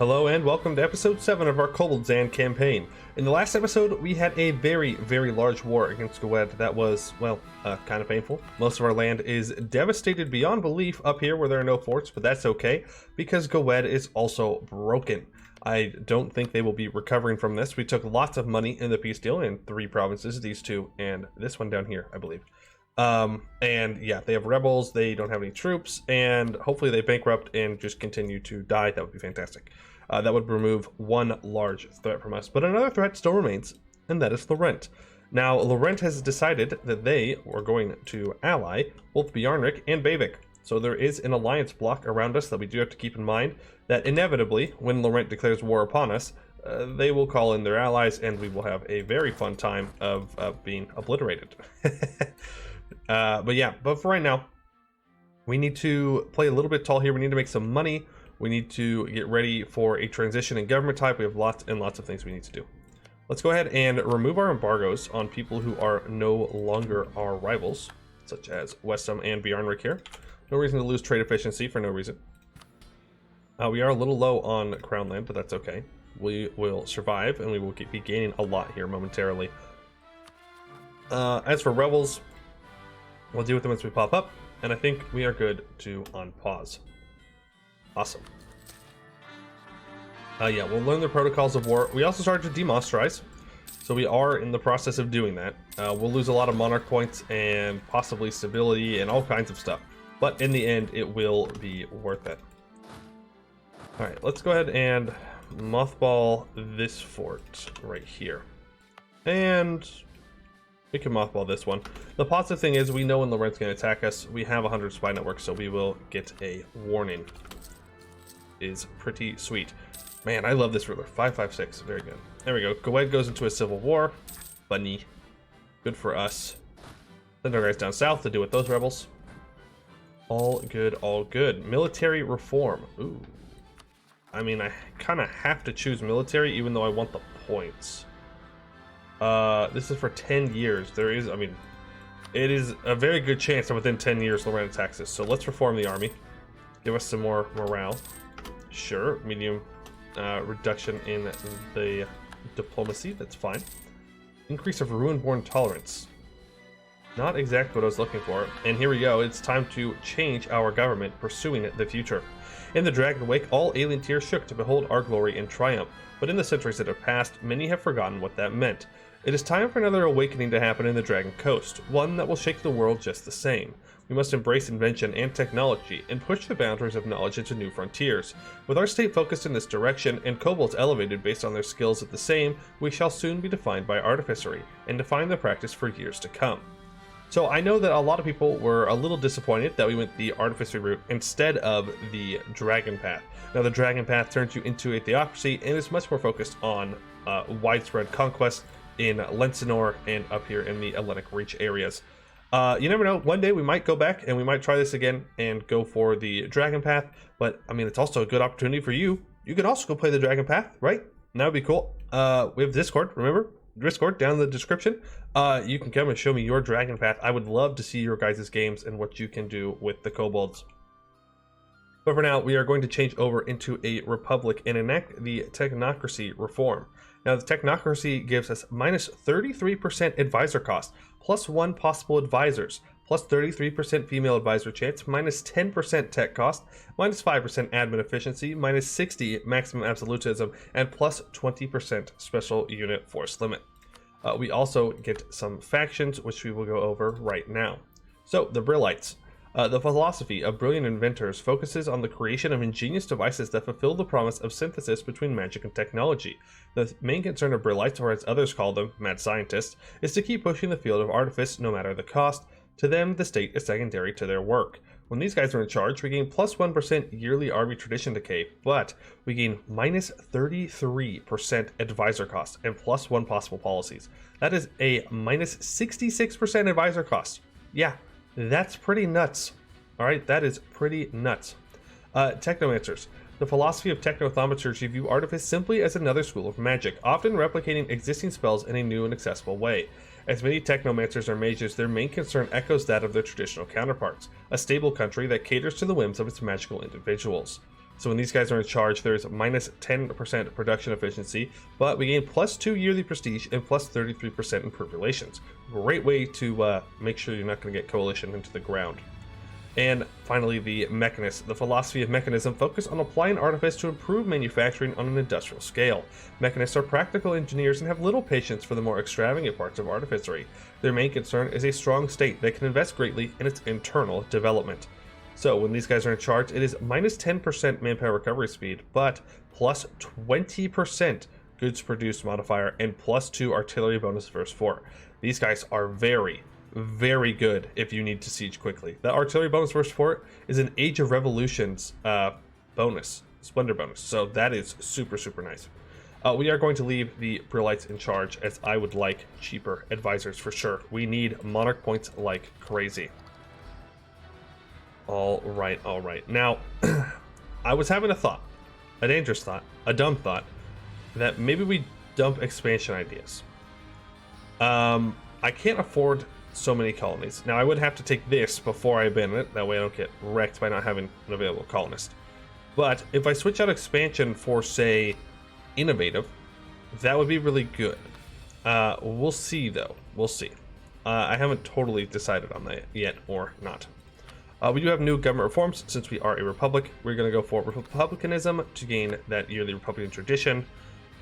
Hello and welcome to episode 7 of our Kobildzan campaign. In the last episode, we had a very large war against Gawed that was, well, kind of painful. Most of our land is devastated beyond belief up here where there are no forts, but that's okay, because Gawed is also broken. I don't think they will be recovering from this. We took lots of money in the peace deal in 3 provinces, these 2, and this one down here, I believe. And yeah, they have rebels, they don't have any troops, and hopefully they bankrupt and just continue to die. That would be fantastic. That would remove one large threat from us, but another threat still remains, and that is Lorent. Now, Lorent has decided that they are going to ally both Bjarnrik and Bavik. So there is an alliance block around us that we do have to keep in mind that inevitably, when Lorent declares war upon us, they will call in their allies, and we will have a very fun time of being obliterated. But for right now, we need to play a little bit tall here. We need to make some money. We need to get ready for a transition in government type. We have lots and lots of things we need to do. Let's go ahead and remove our embargoes on people who are no longer our rivals, such as Westham and Bjarnrik here. No reason to lose trade efficiency for no reason. We are a little low on crown land, but that's okay. We will survive, and we will be gaining a lot here momentarily. As for rebels, we'll deal with them as we pop up, and I think we are good to unpause. Awesome. Yeah, we'll learn the protocols of war. We also started to demonstrize, so we are in the process of doing that. We'll lose a lot of monarch points and possibly stability and all kinds of stuff, but in the end, it will be worth it. All right, let's go ahead and mothball this fort right here, and we can mothball this one. The positive thing is we know when Lorent's going to attack us. We have 100 spy networks, so we will get a warning. Is pretty sweet. Man, I love this ruler. 556, very good. There we go. Gawed goes into a civil war. Funny. Good for us. Send our guys down south to deal with those rebels. All good, all good. Military reform. Ooh. I mean, I kind of have to choose military, even though I want the points. This is for 10 years. There is, I mean, it is a very good chance that within 10 years Lorent attacks us. So let's reform the army. Give us some more morale. Sure, medium reduction in the diplomacy, that's fine. Increase of ruin-born tolerance. Not exactly what I was looking for. And here we go, it's time to change our government, pursuing the future. In the Dragon Wake, all alien tears shook to behold our glory and triumph, but in the centuries that have passed, many have forgotten what that meant. It is time for another awakening to happen in the Dragon Coast, one that will shake the world just the same. We must embrace invention and technology and push the boundaries of knowledge into new frontiers. With our state focused in this direction and kobolds elevated based on their skills at the same, we shall soon be defined by artificery and define the practice for years to come. So I know that a lot of people were a little disappointed that we went the artificery route instead of the dragon path. Now the dragon path turns you into a theocracy and is much more focused on widespread conquest in Lensinor and up here in the Hellenic Reach areas. You never know, one day we might go back and we might try this again and go for the dragon path, but I mean, it's also a good opportunity for you. You can also go play the dragon path, right? That would be cool. We have Discord, remember? Discord down in the description. You can come and show me your dragon path. I would love to see your guys' games and what you can do with the kobolds. But for now, we are going to change over into a republic and enact the technocracy reform. Now, the technocracy gives us minus 33% advisor cost, plus 1 possible advisors, plus 33% female advisor chance, minus 10% tech cost, minus 5% admin efficiency, minus 60 maximum absolutism, and plus 20% special unit force limit. We also get some factions, which we will go over right now. So, the Brillites. The philosophy of brilliant inventors focuses on the creation of ingenious devices that fulfill the promise of synthesis between magic and technology. The main concern of Brillites, or as others call them, mad scientists, is to keep pushing the field of artifice no matter the cost. To them, the state is secondary to their work. When these guys are in charge, we gain plus 1% yearly army tradition decay, but we gain minus 33% advisor cost and plus 1 possible policies. That is a minus 66% advisor cost. Yeah. That's pretty nuts. All right, that is pretty nuts. Technomancers. The philosophy of technothaumaturgy view artifice simply as another school of magic, often replicating existing spells in a new and accessible way. As many technomancers are mages, their main concern echoes that of their traditional counterparts, a stable country that caters to the whims of its magical individuals. So when these guys are in charge, there's minus 10% production efficiency, but we gain plus 2 yearly prestige and plus 33% improved relations. Great way to make sure you're not going to get coalition into the ground. And finally, the mechanist. The philosophy of mechanism focus on applying artifice to improve manufacturing on an industrial scale. Mechanists are practical engineers and have little patience for the more extravagant parts of artificery. Their main concern is a strong state that can invest greatly in its internal development. So when these guys are in charge, it is minus 10% manpower recovery speed, but plus 20% goods produced modifier and plus 2 artillery bonus versus 4. These guys are very good if you need to siege quickly. The artillery bonus versus 4 is an Age of Revolutions bonus, splendor bonus, so that is super nice. We are going to leave the Brillites in charge, as I would like cheaper advisors for sure. We need monarch points like crazy. All right. Now, I was having a thought, a dangerous thought, a dumb thought, that maybe we dump expansion ideas. I can't afford so many colonies. Now, I would have to take this before I abandon it. That way I don't get wrecked by not having an available colonist. But if I switch out expansion for, say, innovative, that would be really good. We'll see, though. We'll see. I haven't totally decided on that yet, or not. We do have new government reforms. Since we are a republic, we're going to go for republicanism to gain that yearly republican tradition.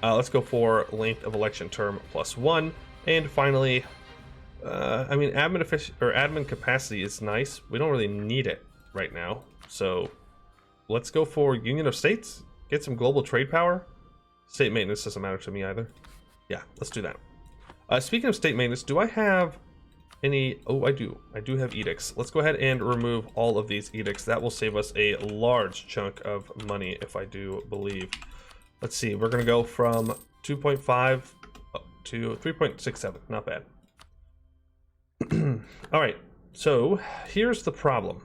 Let's go for length of election term +1. And finally, I mean, admin capacity is nice. We don't really need it right now. So let's go for Union of States. Get some global trade power. State maintenance doesn't matter to me either. Yeah, let's do that. Speaking of state maintenance, do I have any? Oh, I do. I do have edicts. Let's go ahead and remove all of these edicts. That will save us a large chunk of money, if I do believe. Let's see. We're going to go from 2.5 to 3.67. Not bad. All right, so here's the problem.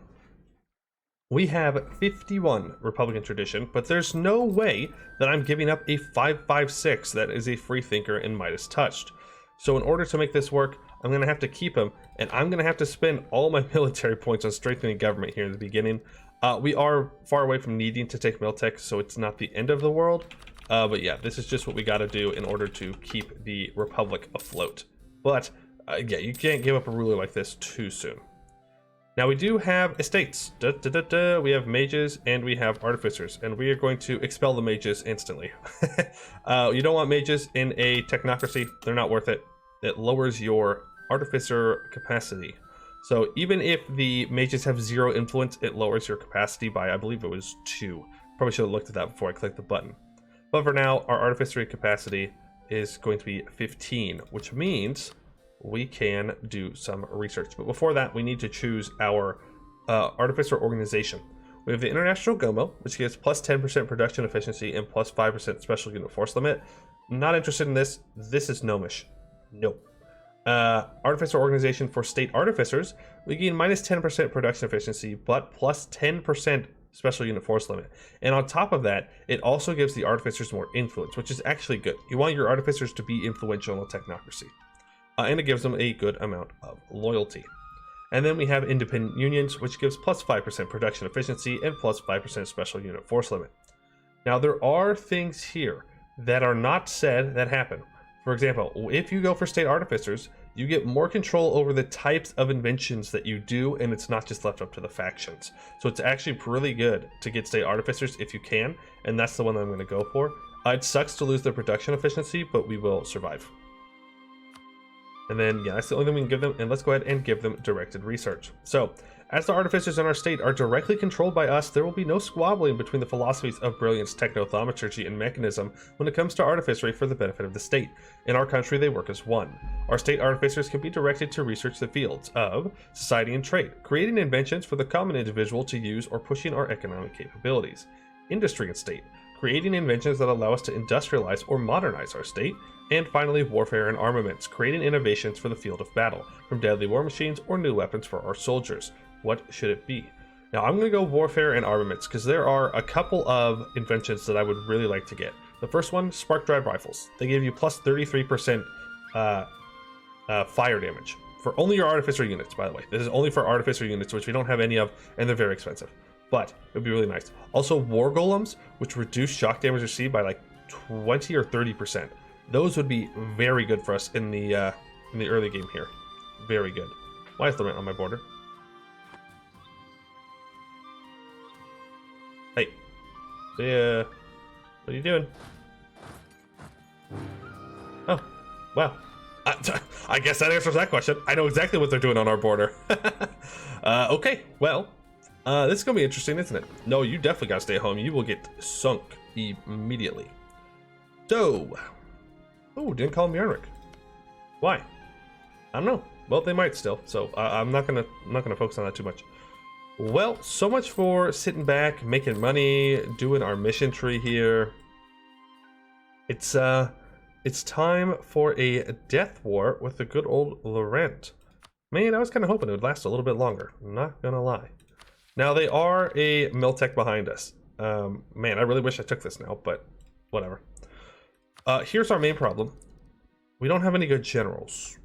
We have 51 Republican tradition, but there's no way that I'm giving up a 556 that is a free thinker and Midas touched. So in order to make this work, I'm going to have to keep him, and I'm going to have to spend all my military points on strengthening government here in the beginning. We are far away from needing to take Miltech, so it's not the end of the world. But yeah, this is just what we got to do in order to keep the Republic afloat. But yeah, you can't give up a ruler like this too soon. Now we do have estates. We have mages and we have artificers, and we are going to expel the mages instantly. You don't want mages in a technocracy. They're not worth it. It lowers your artificer capacity. So even if the mages have 0 influence, it lowers your capacity by, I believe it was 2. Probably should have looked at that before I clicked the button. But for now, our artificery capacity is going to be 15, which means we can do some research. But before that, we need to choose our artificer organization. We have the International Gomo, which gives plus 10% production efficiency and plus 5% special unit force limit. Not interested in this. This is gnomish. Nope. Artificer organization for state artificers, we gain minus 10% production efficiency, but plus 10% special unit force limit. And on top of that, it also gives the artificers more influence, which is actually good. You want your artificers to be influential in a technocracy. And it gives them a good amount of loyalty. And then we have independent unions, which gives plus 5% production efficiency and plus 5% special unit force limit. Now, there are things here that are not said that happen. For example, if you go for state artificers, you get more control over the types of inventions that you do, and it's not just left up to the factions. So it's actually really good to get state artificers if you can, and that's the one that I'm going to go for. It sucks to lose their production efficiency, but we will survive. And then, yeah, that's the only thing we can give them, and let's go ahead and give them directed research. So, as the artificers in our state are directly controlled by us, there will be no squabbling between the philosophies of brilliance, techno-thaumaturgy, and mechanism when it comes to artificery for the benefit of the state. In our country, they work as one. Our state artificers can be directed to research the fields of society and trade, creating inventions for the common individual to use or pushing our economic capabilities. Industry and state, creating inventions that allow us to industrialize or modernize our state. And finally, warfare and armaments, creating innovations for the field of battle, from deadly war machines or new weapons for our soldiers. What should it be? Now, I'm going to go warfare and armaments because there are a couple of inventions that I would really like to get. The first one, spark drive rifles. They give you plus 33% fire damage for only your artificer units, by the way. This is only for artificer units, which we don't have any of, and they're very expensive. but it would be really nice. Also, war golems, which reduce shock damage received by like 20 or 30%. Those would be very good for us in the early game here. Very good. Why is Lorent on my border? Hey. What are you doing? Oh, well. I guess that answers that question. I know exactly what they're doing on our border. Okay, well, this is gonna be interesting, isn't it? No, you definitely gotta stay home. You will get sunk immediately. So, oh, didn't call me Yarnrick. Why? I don't know. Well, they might still. So I'm not gonna focus on that too much. Well, so much for sitting back, making money, doing our mission tree here. It's time for a death war with the good old Lorent. Man, I was kind of hoping it would last a little bit longer. I'm not gonna lie. Now, they are a Miltech behind us. Man, I really wish I took this now, but whatever. Here's our main problem. We don't have any good generals.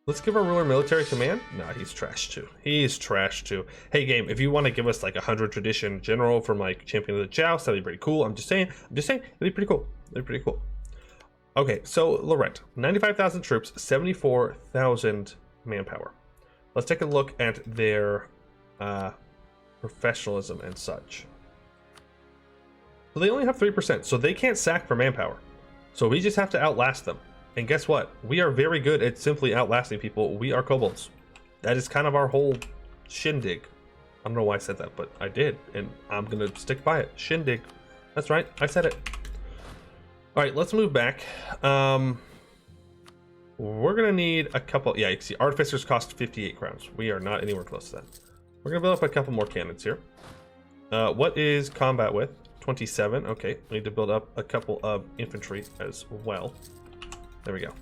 Let's give our ruler military command. Nah, he's trash too. He's trash too. Hey, game, if you want to give us like a 100 tradition general from like Champion of the Joust, that'd be pretty cool. I'm just saying, it'd be pretty cool. It'd be pretty cool. Okay, so Lorent, 95,000 troops, 74,000 manpower. Let's take a look at their professionalism and such. So they only have 3%, so they can't sack for manpower. So we just have to outlast them. And guess what? We are very good at simply outlasting people. We are kobolds. That is kind of our whole shindig. I don't know why I said that, but I did, and I'm gonna stick by it. Shindig. That's right, I said it. All right, let's move back. We're gonna need a couple. Yeah, you can see artificers cost 58 crowns. We are not anywhere close to that. We're gonna build up a couple more cannons here. What is combat with? 27. Okay, we need to build up a couple of infantry as well. There we go.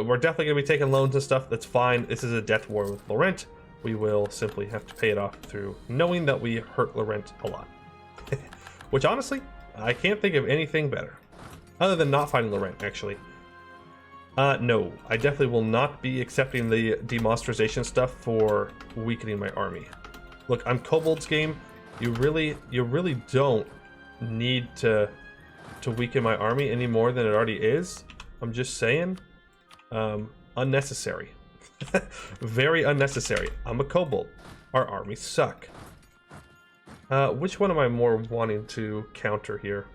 We're definitely gonna be taking loans and stuff. That's fine. This is a death war with Lorent. We will simply have to pay it off through knowing that we hurt Lorent a lot. Which honestly, I can't think of anything better. Other than not fighting Lorent, actually. No, I definitely will not be accepting the demonstration stuff for weakening my army. Look, I'm Kobold's game. You really don't need to weaken my army any more than it already is. I'm just saying, unnecessary. Very unnecessary. I'm a kobold. Our armies suck. Which one am I more wanting to counter here?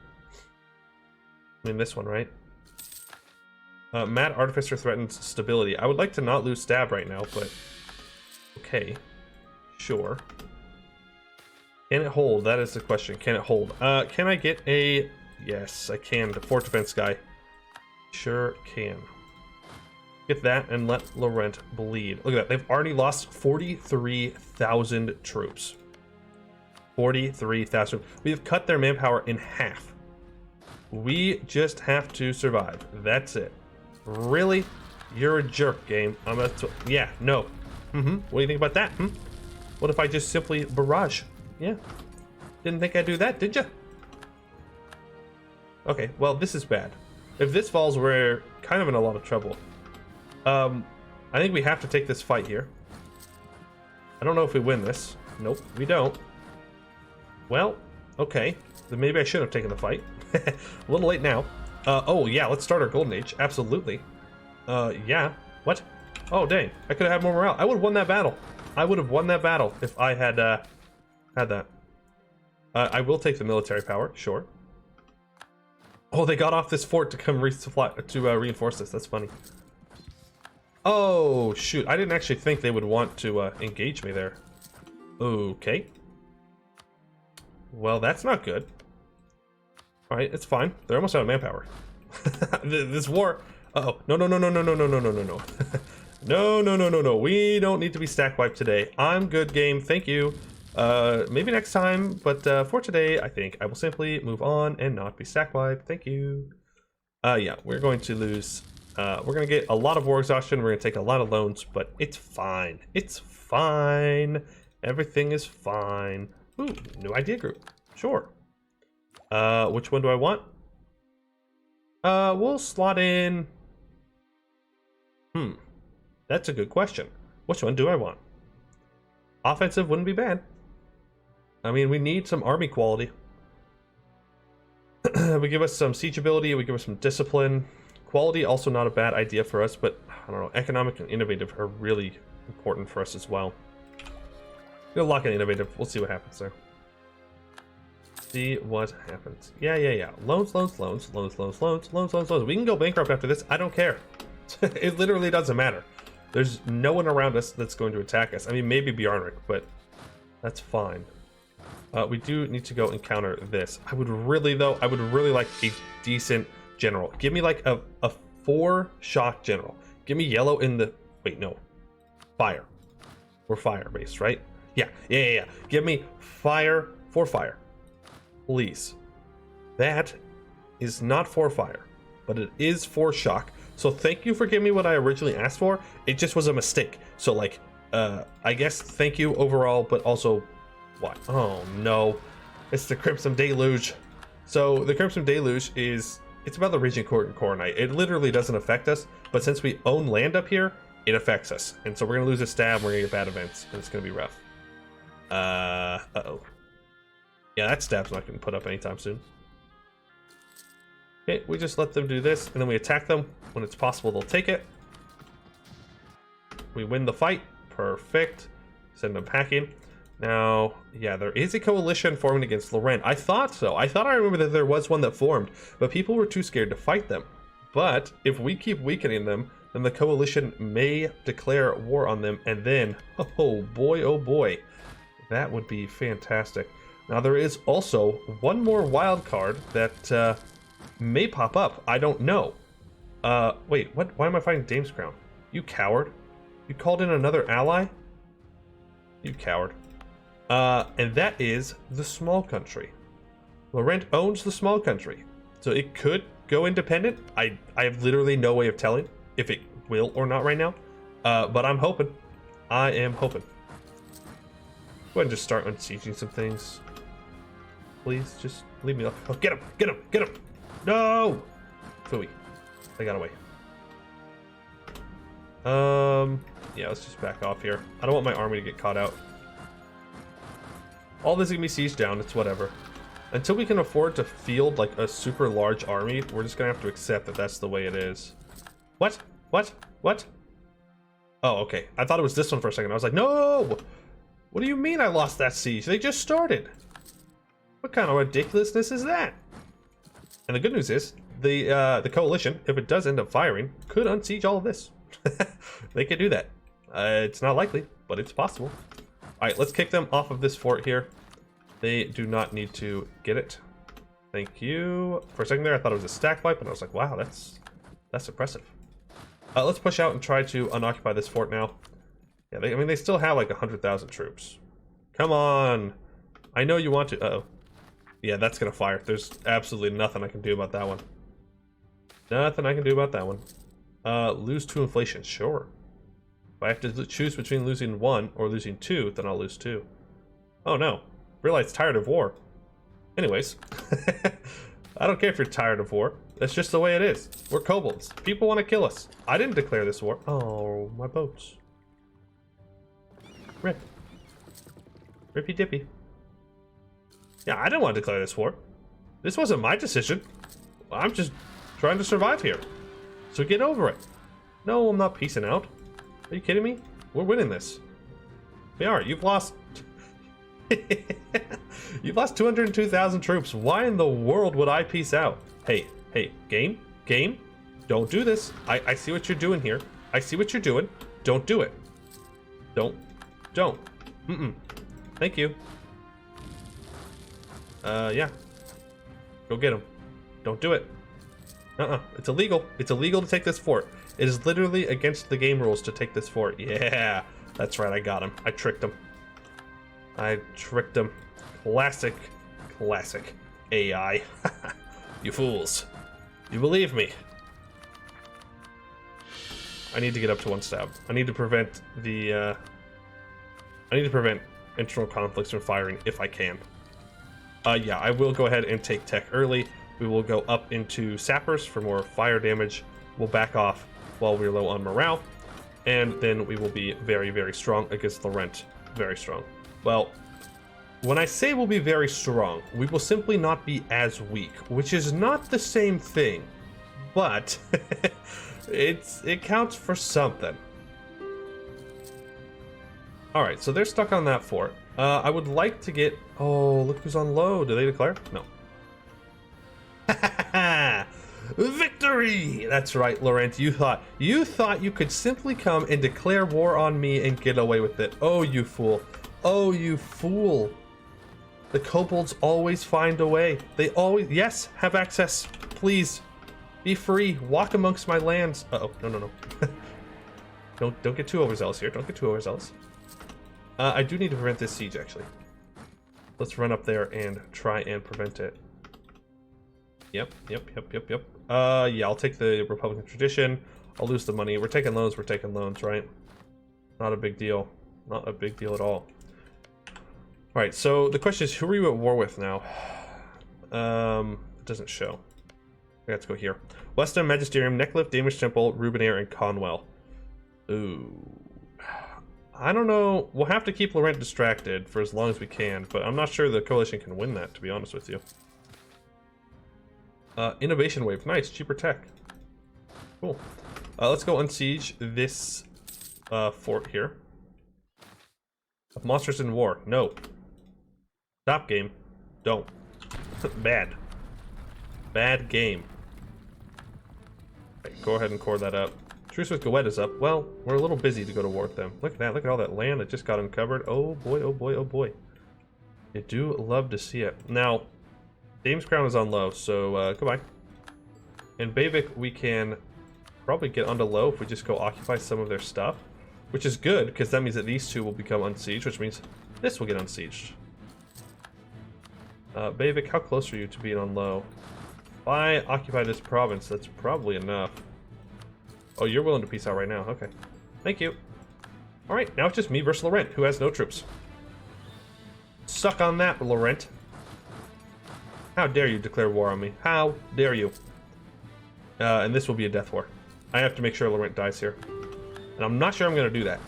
I mean, this one, right? Mad Artificer threatens stability. I would like to not lose stab right now, but okay, sure. Can it hold? That is the question. Can it hold? Can I get a... Yes, I can. The fort defense guy. Sure can. Get that and let Lorent bleed. Look at that. They've already lost 43,000 troops. 43,000. We have cut their manpower in half. We just have to survive. That's it. Really? You're a jerk, game. I'm gonna... Yeah, no. What do you think about that? What if I just simply barrage? Yeah. Didn't think I'd do that, did you? Okay, well, this is bad. If this falls, we're kind of in a lot of trouble. I think we have to take this fight here. I don't know if we win this. Nope, we don't. Well, okay. Then maybe I should have taken the fight. A little late now. Oh, yeah, let's start our Golden Age. Absolutely. Yeah. What? Oh, dang. I could have had more morale. I would have won that battle. I would have won that battle if I had, had that. I will take the military power, sure. Oh, they got off this fort to come resupply, to reinforce this. That's funny. Oh, shoot. I didn't actually think they would want to engage me there. Okay. Well, that's not good. Alright, it's fine. They're almost out of manpower. This war... Uh-oh. No, no, no, no, no, no, no, no, no, no, no. No, no, no, no, no. We don't need to be stack wiped today. I'm good, game. Thank you. Maybe next time, but for today, I think I will simply move on and not be stack wiped. Thank you. Yeah, we're going to lose... we're going to get a lot of war exhaustion. We're going to take a lot of loans, but it's fine. It's fine. Everything is fine. Ooh, new idea group. Sure. Which one do I want? We'll slot in... That's a good question. Which one do I want? Offensive wouldn't be bad. I mean, we need some army quality. We give us some siege ability, we give us some discipline. Quality, also not a bad idea for us, but I don't know, economic and innovative are really important for us as well. We'll lock in innovative, we'll see what happens there. See what happens. Yeah. Loans. We can go bankrupt after this, I don't care. It literally doesn't matter. There's no one around us that's going to attack us. I mean, maybe Bjarnrik, but that's fine. We do need to go encounter this. I would really like a decent general. Give me like a 4 shock general. Give me yellow in the... Wait, no. Fire. We're fire based, right? Yeah. Give me fire for fire. Please. That is not for fire, but it is for shock. So thank you for giving me what I originally asked for. It just was a mistake. So like, I guess thank you overall, but also... What? Oh no, it's the Crimson Deluge. So the Crimson Deluge is, it's about the Regent Court and Coronite. It literally doesn't affect us, but since we own land up here, it affects us. And so we're gonna lose a stab, we're gonna get bad events, and it's gonna be rough. Uh-oh. Yeah, that stab's not gonna put up anytime soon. Okay, we just let them do this, and then we attack them. When it's possible, they'll take it. We win the fight. Perfect. Send them packing. Now, yeah, there is a coalition forming against Lorent. I thought so. I thought I remember that there was one that formed, but people were too scared to fight them. But if we keep weakening them, then the coalition may declare war on them, and then, oh boy, that would be fantastic. Now, there is also one more wild card that may pop up. I don't know. Wait, what? Why am I fighting Dame's Crown? You coward. You called in another ally? You coward. And that is the small country. Lorent owns the small country, so it could go independent. I have literally no way of telling if it will or not right now, but I'm hoping. I am hoping. Go ahead and just start unsieging some things. Please, just leave me alone. Oh, get him! No! Phooey. I got away. Yeah, let's just back off here. I don't want my army to get caught out. All this is gonna be sieged down, it's whatever. Until we can afford to field like a super large army, we're just gonna have to accept that that's the way it is. What? Oh, okay. I thought it was this one for a second. I was like, no! What do you mean I lost that siege? They just started. What kind of ridiculousness is that? And the good news is, the coalition, if it does end up firing, could unsiege all of this. They could do that. It's not likely, but it's possible. Alright, let's kick them off of this fort here. They do not need to get it. Thank you. For a second there, I thought it was a stack wipe, and I was like, wow, that's impressive. Let's push out and try to unoccupy this fort now. Yeah, I mean, they still have like 100,000 troops. Come on. I know you want to. Uh-oh. Yeah, that's gonna fire. There's absolutely nothing I can do about that one. Nothing I can do about that one. Lose 2 inflation. Sure. If I have to choose between losing 1 or losing 2, then I'll lose 2. Oh no. Realize tired of war. Anyways. I don't care if you're tired of war. That's just the way it is. We're kobolds. People want to kill us. I didn't declare this war. Oh, my boats. Rip. Rippy dippy. Yeah, I didn't want to declare this war. This wasn't my decision. I'm just trying to survive here. So get over it. No, I'm not peacing out. Are you kidding me? We're winning this. We are. You've lost... You've lost 202,000 troops. Why in the world would I peace out? Hey, game? Don't do this. I see what you're doing here. I see what you're doing. Don't do it. Don't. Thank you. Yeah. Go get him. Don't do it. It's illegal. It's illegal to take this fort. It is literally against the game rules to take this fort. Yeah, that's right. I got him. I tricked him. Classic AI. You fools. You believe me. I need to get up to 1 stab. I need to prevent the, I need to prevent internal conflicts from firing if I can. Yeah, I will go ahead and take tech early. We will go up into sappers for more fire damage. We'll back off while we're low on morale. And then we will be very, very strong against Lorent. Very strong. Well, When I say we'll be very strong, we will simply not be as weak, which is not the same thing, but it counts for something. All right, so they're stuck on that fort. I would like to get. Oh, look who's on low. Do they declare? No. Victory! That's right, Lorent. You thought you could simply come and declare war on me and get away with it. Oh, you fool! Oh, you fool! The kobolds always find a way. They always, yes, have access. Please, be free. Walk amongst my lands. Uh-oh, no. Don't get too overzealous here. Don't get too overzealous. I do need to prevent this siege, actually. Let's run up there and try and prevent it. Yep. Yeah, I'll take the Republican tradition. I'll lose the money. We're taking loans, right? Not a big deal. Not a big deal at all. Alright, so the question is, who are you at war with now? It doesn't show. Let's go here. Weston, Magisterium, Necklif, Damish Temple, Rubenair, and Conwell. Ooh. I don't know. We'll have to keep Lorent distracted for as long as we can, but I'm not sure the coalition can win that, to be honest with you. Innovation wave. Nice. Cheaper tech. Cool. Let's go unsiege this fort here. Monsters in war. No. Stop game. Don't. Bad. Bad game. Right, go ahead and core that up. Truce with Gawed is up. Well, we're a little busy to go to war with them. Look at that. Look at all that land that just got uncovered. Oh boy, oh boy, oh boy. You do love to see it. Now, Dame's Crown is on low, so goodbye. And Bavik, we can probably get onto low if we just go occupy some of their stuff. Which is good, because that means that these two will become unsieged, which means this will get unsieged. Bavik, how close are you to being on low? If I occupy this province, that's probably enough. Oh, you're willing to peace out right now. Okay. Thank you. Alright, now it's just me versus Lorent, who has no troops. Suck on that, Lorent. How dare you declare war on me? How dare you? And this will be a death war. I have to make sure Lorent dies here. And I'm not sure I'm going to do that.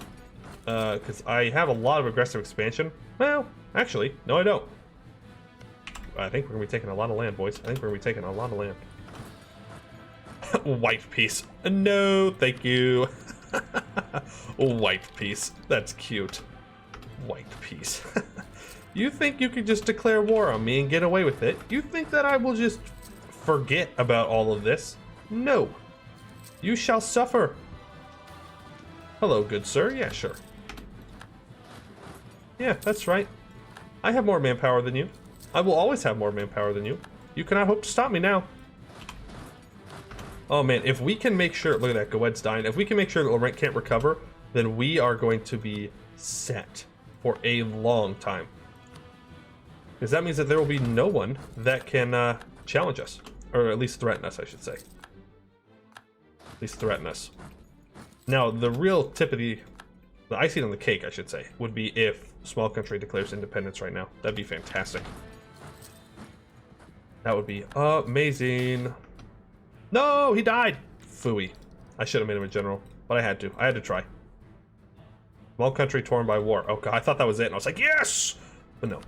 Because I have a lot of aggressive expansion. Well, actually, no I don't. I think we're going to be taking a lot of land, boys. I think we're going to be taking a lot of land. White peace. No, thank you. White peace. That's cute. White peace. You think you can just declare war on me and get away with it? You think that I will just forget about all of this? No. You shall suffer. Hello, good sir. Yeah, sure. Yeah, that's right. I have more manpower than you. I will always have more manpower than you. You cannot hope to stop me now. Oh man, if we can make sure, look at that, Gawed's dying. If we can make sure that Lorent can't recover, then we are going to be set for a long time. Because that means that there will be no one that can challenge us. Or at least threaten us, I should say. At least threaten us. Now, the real tip of the icing on the cake, I should say, would be if small country declares independence right now. That'd be fantastic. That would be amazing. No, he died. Phooey. I should have made him a general, but I had to. I had to try. Small country torn by war. Oh god, I thought that was it, and I was like, yes! But no.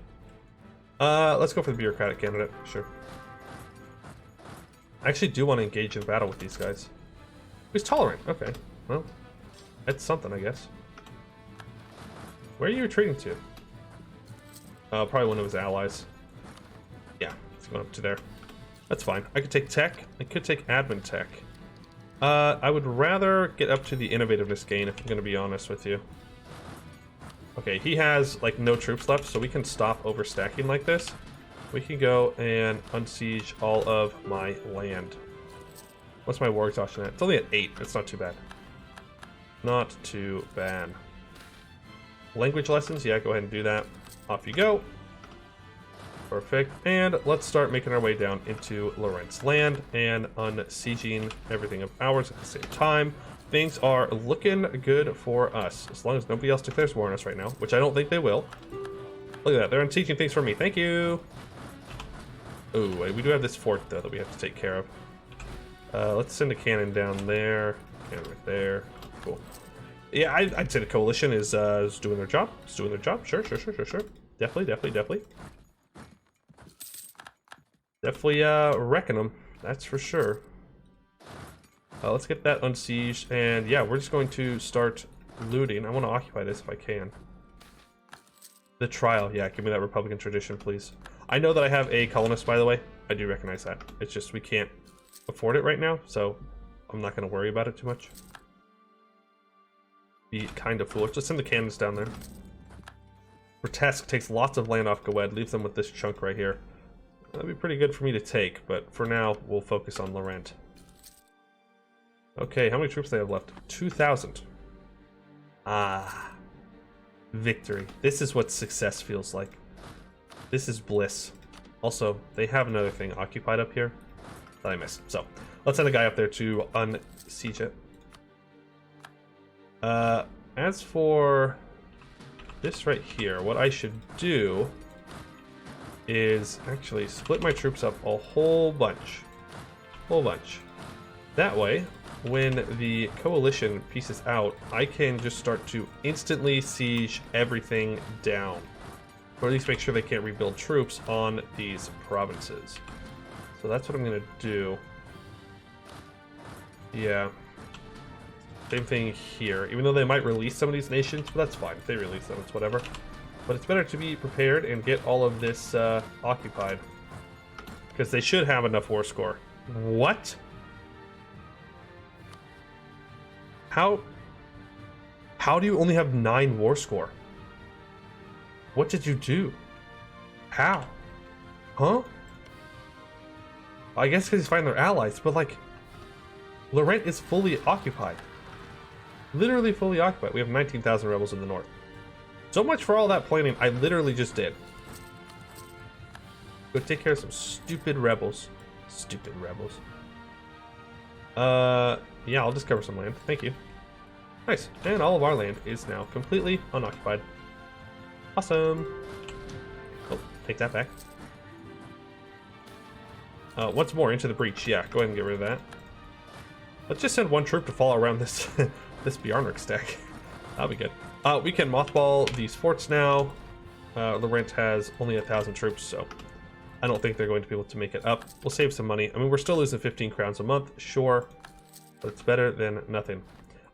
Let's go for the bureaucratic candidate. Sure. I actually do want to engage in battle with these guys. He's tolerant. Okay. Well, that's something, I guess. Where are you retreating to? Probably one of his allies. Yeah, he's going up to there. That's fine. I could take tech. I could take admin tech. I would rather get up to the innovativeness gain, if I'm going to be honest with you. Okay, he has, like, no troops left, so we can stop overstacking like this. We can go and unsiege all of my land. What's my war exhaustion at? It's only at 8. It's not too bad. Not too bad. Language lessons? Yeah, go ahead and do that. Off you go. Perfect. And let's start making our way down into Lorent's land and unsieging everything of ours at the same time. Things are looking good for us, as long as nobody else declares war on us right now, which I don't think they will. Look at that. They're unsieging things for me. Thank you. Ooh, we do have this fort, though, that we have to take care of. Let's send a cannon down there. Cannon right there. Cool. Yeah, I'd say the coalition is doing their job. It's doing their job. Sure. Definitely. Definitely wrecking them. That's for sure. Let's get that unsieged, and yeah, we're just going to start looting. I want to occupy this if I can. The trial, yeah, give me that Republican tradition, please. I know that I have a colonist, by the way. I do recognize that. It's just we can't afford it right now, so I'm not going to worry about it too much. Be kind of foolish. Let's send the cannons down there. Grotesque takes lots of land off Gawed, leaves them with this chunk right here. That'd be pretty good for me to take, but for now, we'll focus on Lorent. Okay, how many troops do they have left? 2,000. Ah. Victory. This is what success feels like. This is bliss. Also, they have another thing occupied up here that I missed. So, let's send a guy up there to unsiege it. As for this right here, what I should do is actually split my troops up a whole bunch. That way, when the coalition pieces out, I can just start to instantly siege everything down. Or at least make sure they can't rebuild troops on these provinces. So that's what I'm going to do. Yeah. Same thing here. Even though they might release some of these nations, but that's fine. If they release them, it's whatever. But it's better to be prepared and get all of this occupied. Because they should have enough war score. What? How do you only have 9 war score? What did you do? How? Huh? I guess because he's fighting their allies, but like, Lorent is fully occupied. Literally fully occupied. We have 19,000 rebels in the north. So much for all that planning I literally just did. Go take care of some stupid rebels. Stupid rebels. Yeah, I'll just cover some land. Thank you. Nice. And all of our land is now completely unoccupied. Awesome. Oh, take that back. Once more into the breach. Yeah, go ahead and get rid of that. Let's just send one troop to fall around this this Bjarnark stack. That'll be good. We can mothball these forts now. Lorent has only 1,000 troops, so I don't think they're going to be able to make it up. We'll save some money. I mean, we're still losing 15 crowns a month, sure, but it's better than nothing.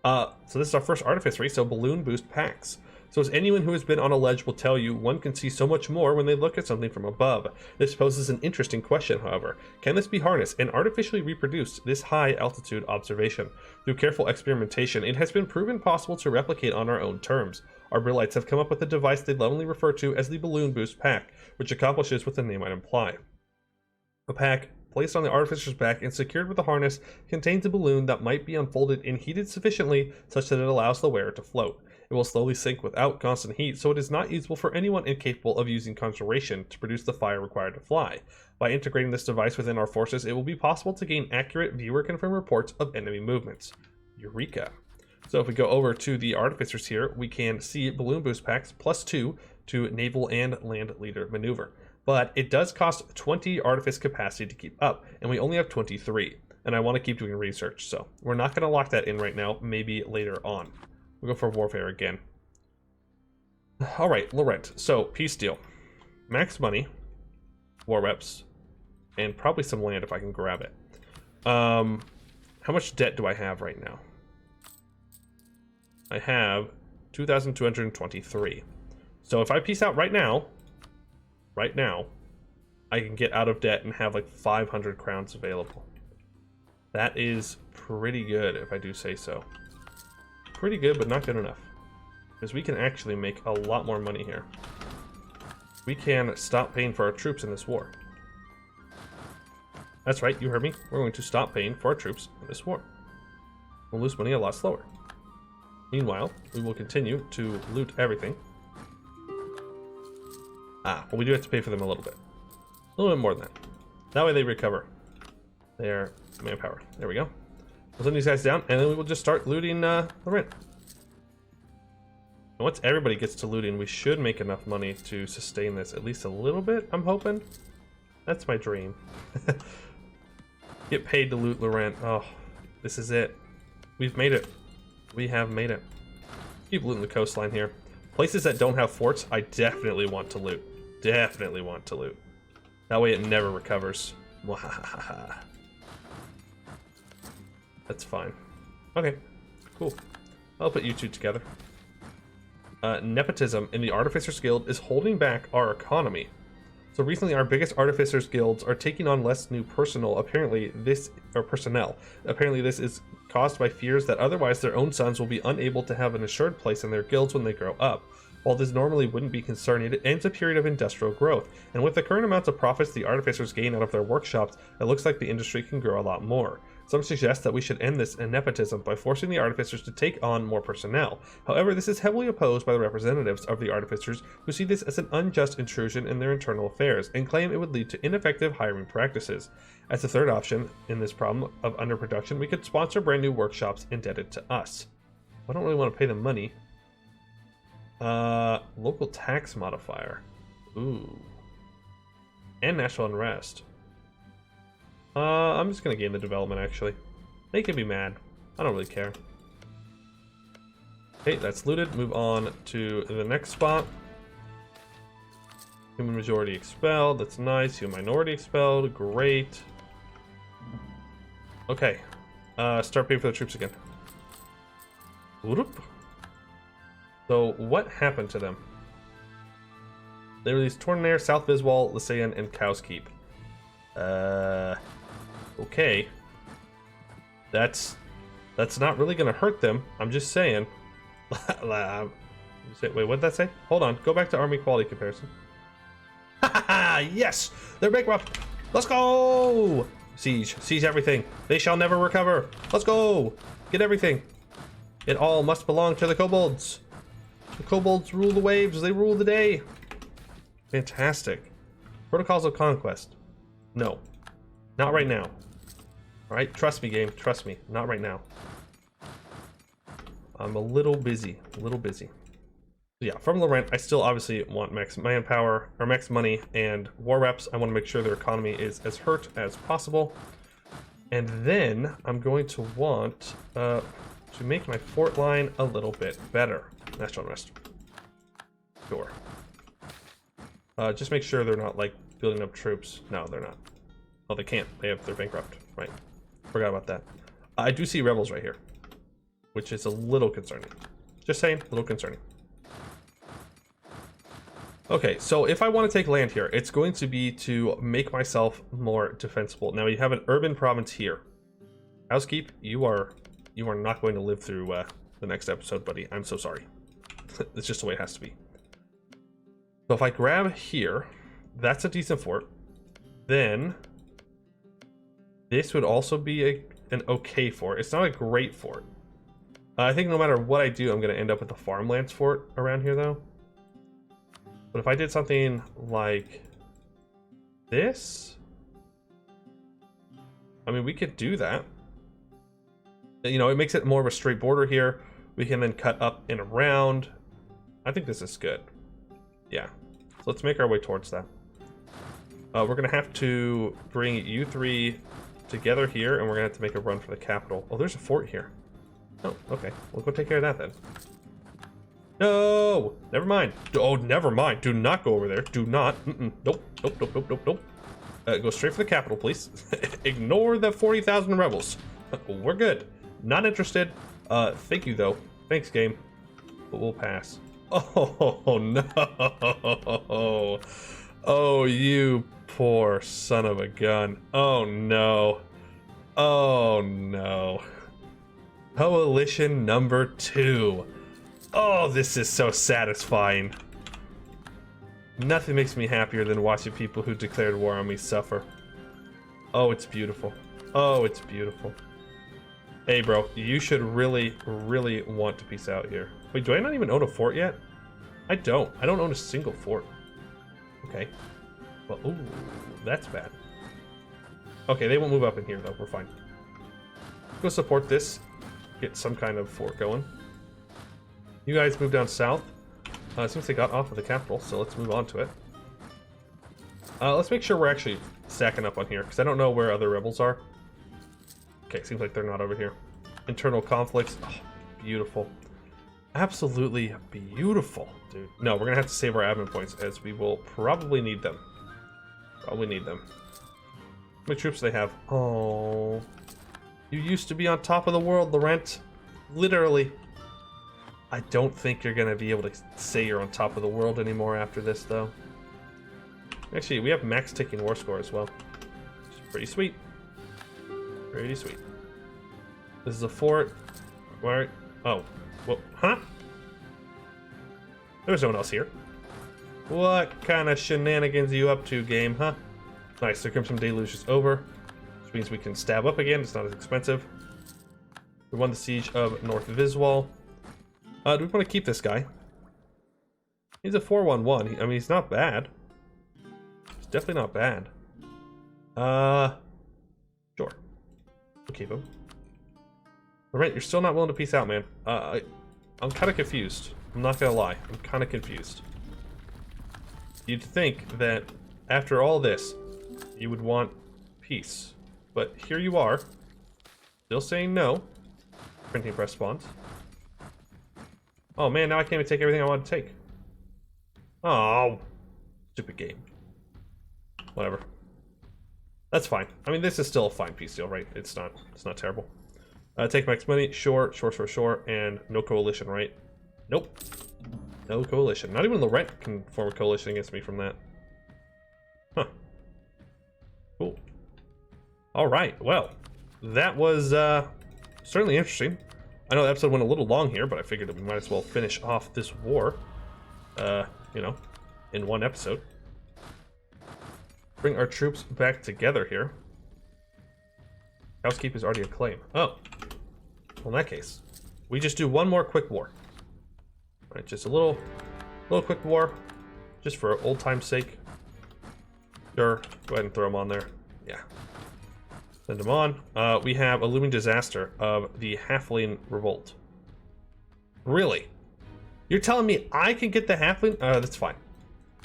So this is our first artificery, so balloon boost packs. So as anyone who has been on a ledge will tell you, one can see so much more when they look at something from above. This poses an interesting question, however. Can this be harnessed and artificially reproduced, this high altitude observation? Through careful experimentation, it has been proven possible to replicate on our own terms. Our Brillites have come up with a device they lovingly refer to as the balloon boost pack, which accomplishes what the name might imply. A pack placed on the artificer's back and secured with a harness contains a balloon that might be unfolded and heated sufficiently such that it allows the wearer to float. It will slowly sink without constant heat, so it is not usable for anyone incapable of using conjuration to produce the fire required to fly. By integrating this device within our forces, it will be possible to gain accurate viewer-confirmed reports of enemy movements. Eureka! So if we go over to the artificers here, we can see balloon boost packs +2 to naval and land leader maneuver. But it does cost 20 artifice capacity to keep up, and we only have 23. And I want to keep doing research, so we're not going to lock that in right now, maybe later on. We'll go for warfare again. Alright, Lorent. So, peace deal. Max money, war reps, and probably some land if I can grab it. How much debt do I have right now? I have 2,223. So if I peace out right now, I can get out of debt and have like 500 crowns available. That is pretty good if I do say so. Pretty good, but not good enough. Because we can actually make a lot more money here. We can stop paying for our troops in this war. That's right, you heard me. We're going to stop paying for our troops in this war. We'll lose money a lot slower. Meanwhile, we will continue to loot everything. Well, we do have to pay for them a little bit. A little bit more than that. That way they recover their manpower. There we go. We'll send these guys down, and then we will just start looting Lorent. And once everybody gets to looting, we should make enough money to sustain this at least a little bit, I'm hoping. That's my dream. Get paid to loot Lorent. Oh, this is it. We've made it. We have made it. Keep looting the coastline here. Places that don't have forts, I definitely want to loot. Definitely want to loot. That way it never recovers. That's fine. Okay, cool. I'll put you two together. Nepotism in the Artificers Guild is holding back our economy. So recently our biggest Artificers Guilds are taking on less new personnel. Apparently this is caused by fears that otherwise their own sons will be unable to have an assured place in their guilds when they grow up. While this normally wouldn't be concerning, it ends a period of industrial growth, and with the current amounts of profits the artificers gain out of their workshops, it looks like the industry can grow a lot more. Some suggest that we should end this nepotism by forcing the artificers to take on more personnel. However, this is heavily opposed by the representatives of the artificers, who see this as an unjust intrusion in their internal affairs, and claim it would lead to ineffective hiring practices. As a third option in this problem of underproduction, we could sponsor brand new workshops indebted to us. I don't really want to pay them money. Local tax modifier. Ooh. And national unrest. I'm just gonna gain the development, actually. They can be mad. I don't really care. Okay, that's looted. Move on to the next spot. Human majority expelled. That's nice. Human minority expelled. Great. Okay. Start paying for the troops again. Whoop. So, what happened to them? They released Tornair, South Viswall, Lysaean, and Cow's Keep. Okay. That's not really gonna hurt them. I'm just saying. Wait, what'd that say? Hold on. Go back to army quality comparison. Yes! They're bankrupt! Let's go! Siege. Siege everything. They shall never recover. Let's go! Get everything. It all must belong to the kobolds. The kobolds rule the waves. They rule the day. Fantastic. Protocols of Conquest. No. Not right now. Alright, trust me, game. Trust me. Not right now. I'm a little busy. Yeah, from Lorent, I still obviously want max manpower, or max money, and war reps. I want to make sure their economy is as hurt as possible. And then I'm going to want to make my fort line a little bit better. National unrest. Sure. Just make sure they're not, like, building up troops. No, they're not. Oh, they can't. They're bankrupt. Right. Forgot about that. I do see rebels right here, which is a little concerning. Just saying, a little concerning. Okay, so if I want to take land here, it's going to be to make myself more defensible. Now, you have an urban province here. Housekeep, you are not going to live through the next episode, buddy. I'm so sorry. It's just the way it has to be. So if I grab here, that's a decent fort. Then this would also be an okay fort. It's not a great fort. I think no matter what I do, I'm going to end up with a farmlands fort around here, though. But if I did something like this, I mean, we could do that. You know, it makes it more of a straight border here. We can then cut up and around. I think this is good. Yeah. So let's make our way towards that. We're going to have to bring you three together here, and we're going to have to make a run for the capital. Oh, there's a fort here. Oh, okay. We'll go take care of that then. No! Never mind. Oh, never mind. Do not go over there. Do not. Nope. Nope. Go straight for the capital, please. Ignore the 40,000 rebels. We're good. Not interested. Thank you, though. Thanks, game. But we'll pass. Oh, no. Oh, you poor son of a gun. Oh, no. Oh, no. Coalition number 2. Oh, this is so satisfying. Nothing makes me happier than watching people who declared war on me suffer. Oh, it's beautiful. Oh, it's beautiful. Hey, bro, you should really, really want to peace out here. Wait, do I not even own a fort yet? I don't. I don't own a single fort. Okay. Well, ooh, that's bad. Okay, they won't move up in here, though. We're fine. Go support this. Get some kind of fort going. You guys move down south. It seems they got off of the capital, so let's move on to it. Let's make sure we're actually stacking up on here, because I don't know where other rebels are. Okay, seems like they're not over here. Internal conflicts. Oh, beautiful. Absolutely beautiful, dude. No, we're gonna have to save our admin points as we will probably need them. Probably need them. How many troops do they have? Oh, you used to be on top of the world, Lorent. Literally. I don't think you're gonna be able to say you're on top of the world anymore after this, though. Actually, we have max ticking war score as well. Which is pretty sweet. Pretty sweet. This is a fort. Where? Oh. Well, huh? There's no one else here. What kind of shenanigans are you up to, game, huh? Nice, the Crimson Deluge is over. Which means we can stab up again. It's not as expensive. We won the siege of North Viswal. Do we want to keep this guy? He's a 4-1-1. I mean, he's not bad. He's definitely not bad. Sure. We'll keep him. Alright, you're still not willing to peace out, man. I'm kind of confused. I'm not gonna lie. I'm kind of confused. You'd think that after all this, you would want peace. But here you are, still saying no. Printing press spawns. Oh man, now I can't even take everything I want to take. Oh, stupid game. Whatever. That's fine. I mean, this is still a fine peace deal, right? It's not terrible. Take max money, sure, and no coalition, right? Nope. No coalition. Not even Lorent can form a coalition against me from that. Huh. Cool. Alright, well, that was certainly interesting. I know the episode went a little long here, but I figured that we might as well finish off this war, you know, in one episode. Bring our troops back together here. Housekeep is already a claim. Oh. Well, in that case, we just do one more quick war. All right, just a little quick war, just for old time's sake. Sure, go ahead and throw them on there. Yeah. Send them on. We have a looming disaster of the Halfling Revolt. Really? You're telling me I can get the Halfling? That's fine.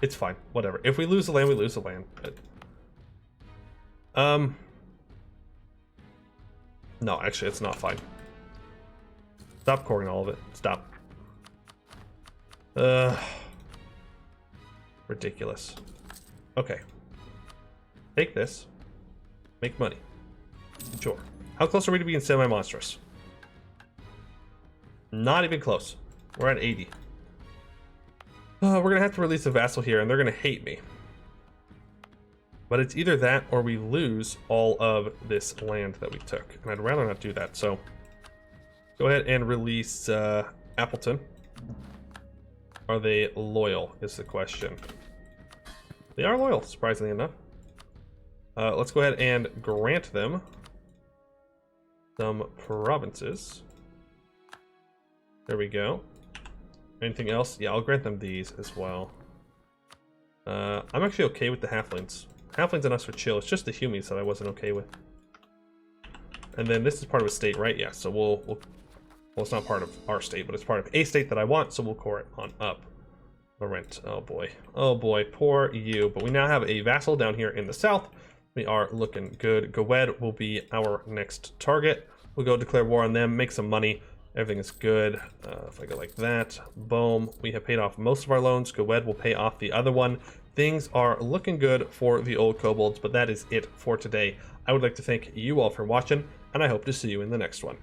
It's fine. Whatever. If we lose the land, we lose the land. But, no, actually, it's not fine. Stop coring all of it. Stop. Ridiculous. Okay. Take this. Make money. Sure. How close are we to being semi-monstrous? Not even close. We're at 80. We're gonna have to release a vassal here, and they're gonna hate me. But it's either that or we lose all of this land that we took. And I'd rather not do that, so go ahead and release Appleton. Are they loyal, is the question. They are loyal, surprisingly enough. Let's go ahead and grant them some provinces. There we go. Anything else? Yeah, I'll grant them these as well. I'm actually okay with the halflings. Halflings and us are chill. It's just the humans that I wasn't okay with. And then this is part of a state, right? Yeah, so well, it's not part of our state, but it's part of a state that I want, so we'll core it on up. Lorent. Oh boy. Oh boy, poor you. But we now have a vassal down here in the south. We are looking good. Gawed will be our next target. We'll go declare war on them, make some money. Everything is good. If I go like that, boom. We have paid off most of our loans. Gawed will pay off the other one. Things are looking good for the old kobolds, but that is it for today. I would like to thank you all for watching, and I hope to see you in the next one.